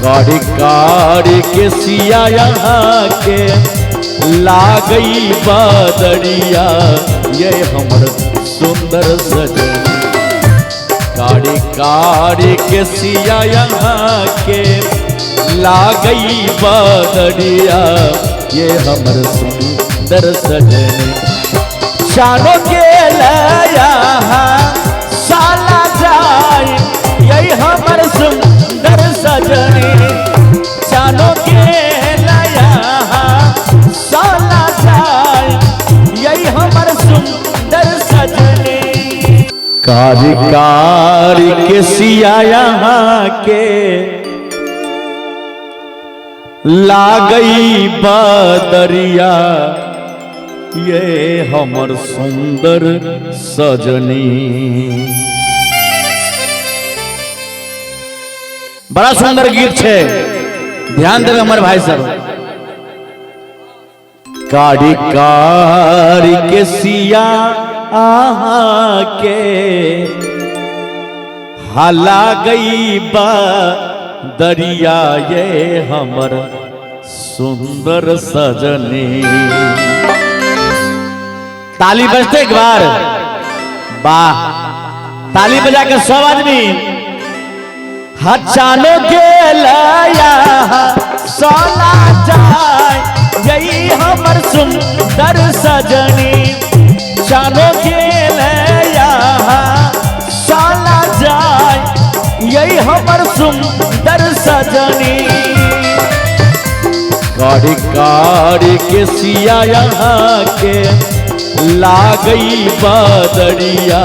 कारी कारी के सिया यहाँ के लागई बदरिया ये हमर सुंदर सजनी। कारी कारी के सिया यहाँ के लागई बदरिया ये हमर सुंदर सजनी। शानो के लया साला जाए यही हमर सुंदर सजनी। शानो के लया साला जाए यही हमर सुंदर सजनी। कारी कारी के सिया यहाँ के लागई बदरिया ये हमर सुंदर सजनी। बड़ा सुंदर गीत है, ध्यान देवे हमारे भाई साहब। कारी कारी के सिया आहा के हाला गई बदरिया ये हमर सुंदर सजनी। ताली बजते एक बार, वाह। ताली बजा के सब आदमी हचानो के लया सोना जाए यही हमर सुंदर सजनी। चानो के लया सोना जाए यही हमर सुंदर सजनी। कारी कारी के सिया यहाँ के लागई बदरिया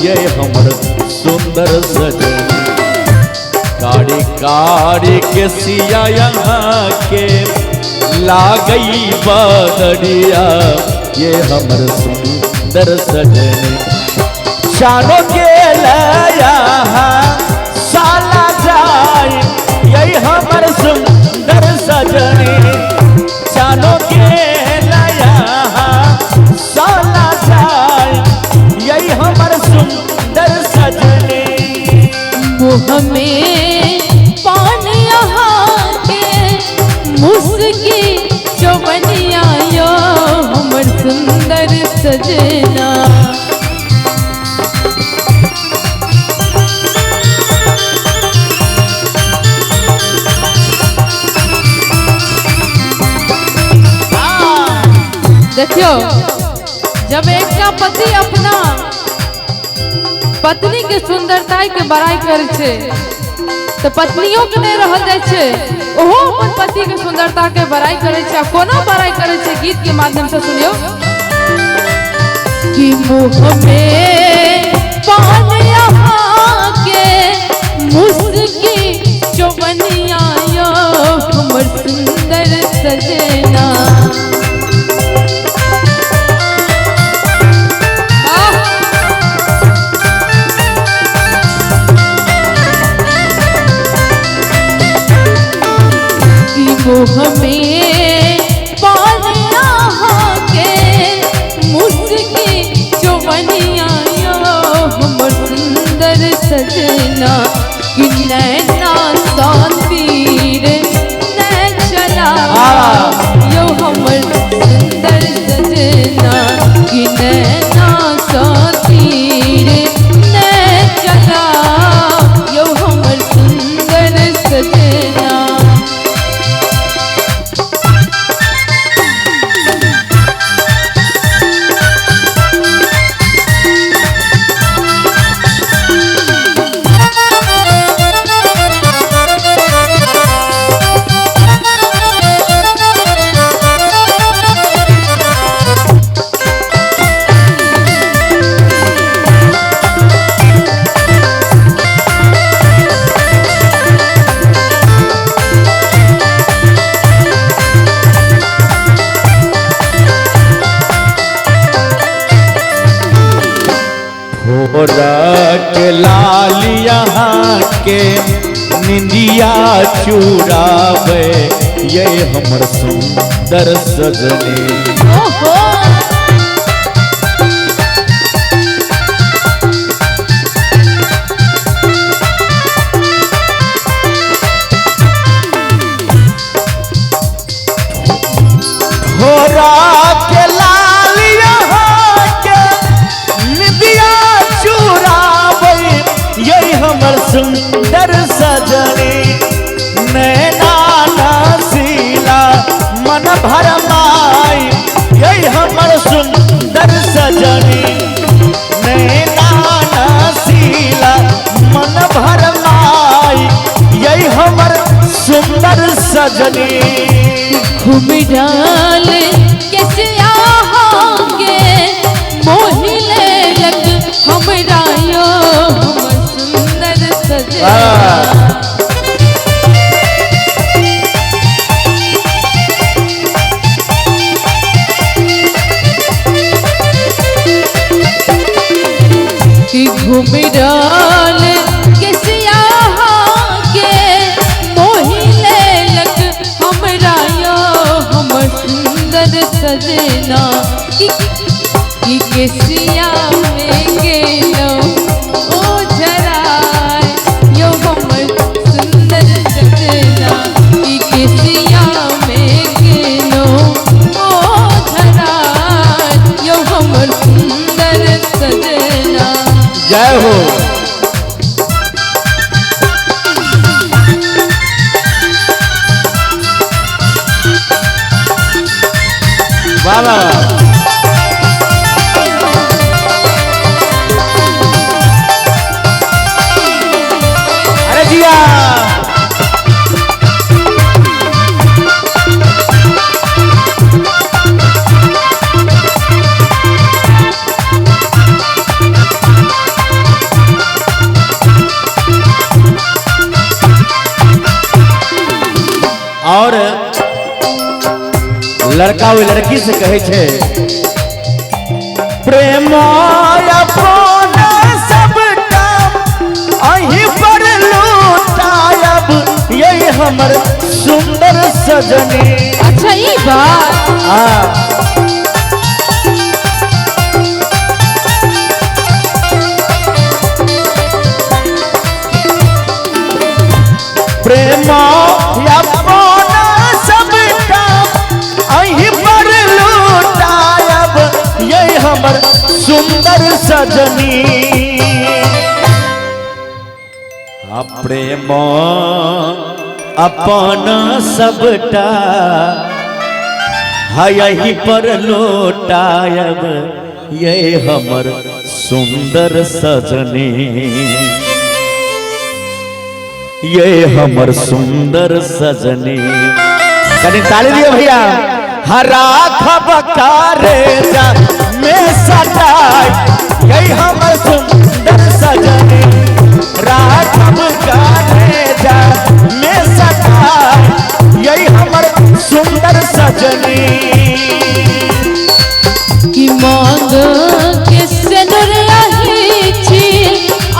ये हमर सुंदर सजनी। कारी कारी के सिया यहाँ के लागई बदरिया ये हमर सुंदर सजनी। शानो के लया साला जाए यही हमर सुंदर सजनी। शानो के लया साला जाए यही हमर सुंदर सजनी। मुँह में पान यहाँ के मुस्की चौबनिया यो हमर सुंदर सजना। देखियो, जब एक का पति अपना पत्नी के सुंदरता के बड़ाई करे छे तो पत्नियों के नहीं रहल जाय छे, ओहो अपन पति के सुंदरता के बड़ाई करे छे। कोना बड़ाई करे छे गीत के माध्यम से सुनियो। कि मुँह में पान यहाँ के मुस्की चौबनिया यो हमर सुंदर सजना। मुँह में पान यहाँ के मुस्की चौबनिया यो हमर सुंदर सजना। कि नैना सातीर नै चला यो हमर सुंदर सजना। कि नैना सातीर नै चला यो हमर सुंदर सजना। के लाल यहाँ के निंदिया चुरावे ये हमर सुंदर सजनी। सुंदर सजनी नैना नसीला मन भर माई यही हमर सुंदर सजनी घूम डाल केसिया होंगे मोहिले लग हमरा यो हमर सुंदर सजना कि घूम डाल केसिया होंगे मोहिले लग हमरा यो हमर सुंदर सजना कि केसिया में गेलो ओ झराय यो हमर सुंदर सजना कि केसिया में गेलो ओ झराय यो हमर सुंदर सजना जय हो वाह वाह अरे जिया और लड़का वो लड़की से कहे छे प्रेम अपन सबटा अहीं पर लुटायब यही हमर सुंदर सजनी अच्छा ये बात प्रेम अपन सबटा अहीं पर लुटायब यही हमर सुंदर सजनी प्रेम अपन सबटा यही पर लौटायब ये हमर सुंदर सजनी ये हमर सुंदर सजनी कहीं ताली दिए भैया हरा खबकारे जा में सटाई यही हमर सुंदर सजनी राखब कारे जा में सटाई यही हमर सुंदर सजनी कि मांग के सनुर आही छी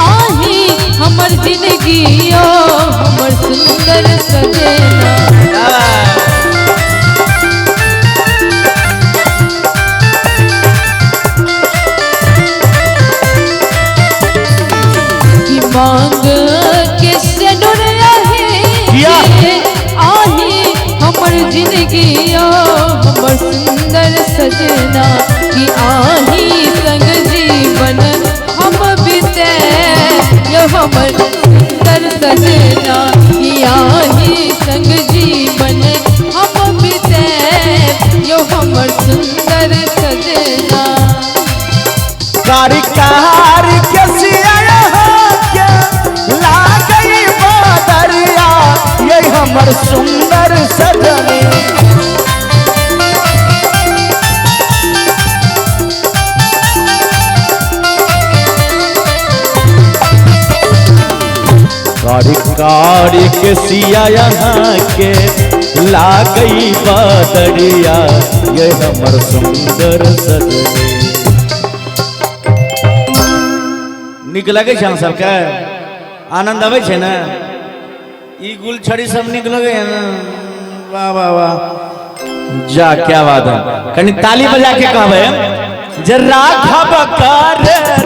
आही हमर जिंदगी ओ हमर सुंदर सजना कि मांग के सनुर आही हमर जिंदगी ओ हमर सुंदर सजना कि आही संग जीवन हम बीते यो हमर सुंदर सजना कि आही संग जीवन हम बीते यो हमर सुंदर सजना कारी कारी के सिया के लागई बदरिया ये हमर सुंदर सजनी कारी कारी के सिया यहाँ के लागई बदरिया ये हमर सुंदर सजनी निक लगे छे सबके आनंद आवे छे ना ई गुलछड़ी सब निक लगे है ना वाह वाह वाह जा क्या बात है कहीं ताली बजा के कहबे जे राघव कर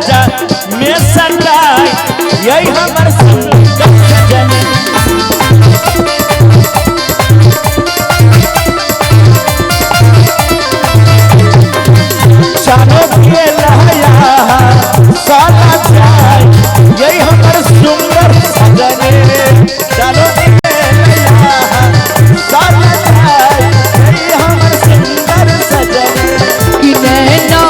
जा में सटाई यही हमर सुंदर सजनी चानो के लहया साला जाय यही हमर सुंदर सजनी चानो के लहया साला जाय यही हमर सुंदर सजनी कि नैना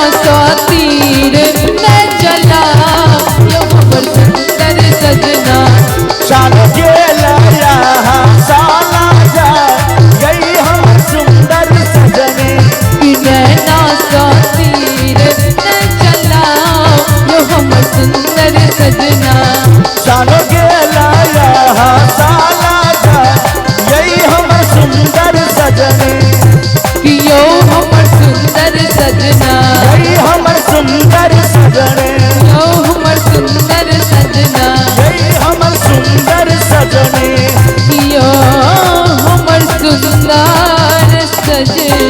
छै